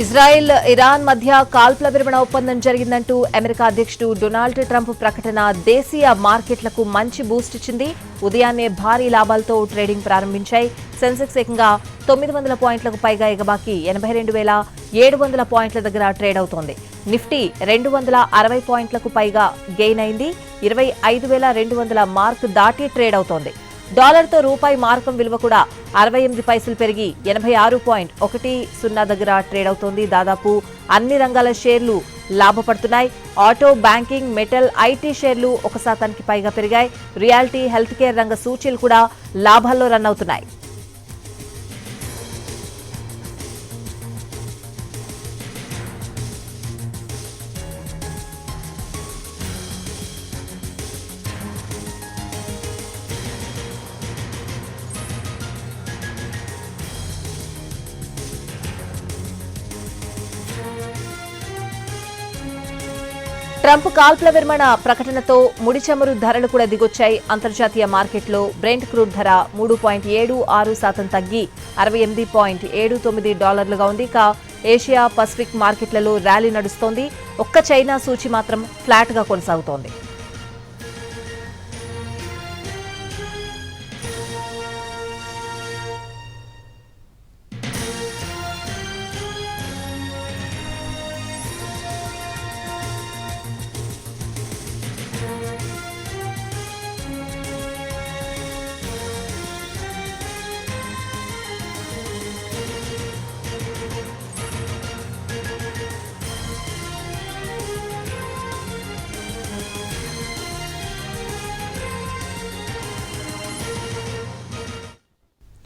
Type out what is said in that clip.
Israel Iran మధ్య కాల్పుల విరమణ ఒప్పందం జరిగిందంటూ అమెరికా అధ్యక్షుడు డొనాల్డ్ ట్రంప్ ప్రకటన దేశీయ మార్కెట్లకు మంచి బూస్ట్ ఇచ్చింది. ఉదయాన్నే భారీ లాభాలతో ట్రేడింగ్ ప్రారంభించాయి. సెన్సెక్స్ ఏకంగా 900 పాయింట్లకు పైగా ఎగబాకి 82,700 పాయింట్ల దగ్గర ట్రేడ్ అవుతోంది. నిఫ్టీ 260 పాయింట్లకు పైగా గెయిన్ అయింది. 25,200 మార్క్ దాటి ట్రేడ్ అవుతోంది. డాలర్తో రూపాయి మార్కం విలువ కూడా 68 పైసలు పెరిగి 86.10 దగ్గర ట్రేడ్ అవుతోంది. దాదాపు అన్ని రంగాల షేర్లు లాభపడుతున్నాయి. ఆటో, బ్యాంకింగ్, మెటల్, ఐటీ షేర్లు 1% పైగా పెరిగాయి. రియాలిటీ, హెల్త్ కేర్ రంగ సూచీలు కూడా లాభాల్లో రన్ అవుతున్నాయి. ట్రంప్ కాల్పుల విరమణ ప్రకటనతో ముడి చమురు ధరలు కూడా దిగొచ్చాయి. అంతర్జాతీయ మార్కెట్లో బ్రెంట్ క్రూడ్ ధర 3.76% తగ్గి $68.79 ఉంది. ఇక ఏషియా పసిఫిక్ మార్కెట్లలో ర్యాలీ నడుస్తోంది. ఒక్క చైనా సూచీ మాత్రం ఫ్లాట్ గా కొనసాగుతోంది.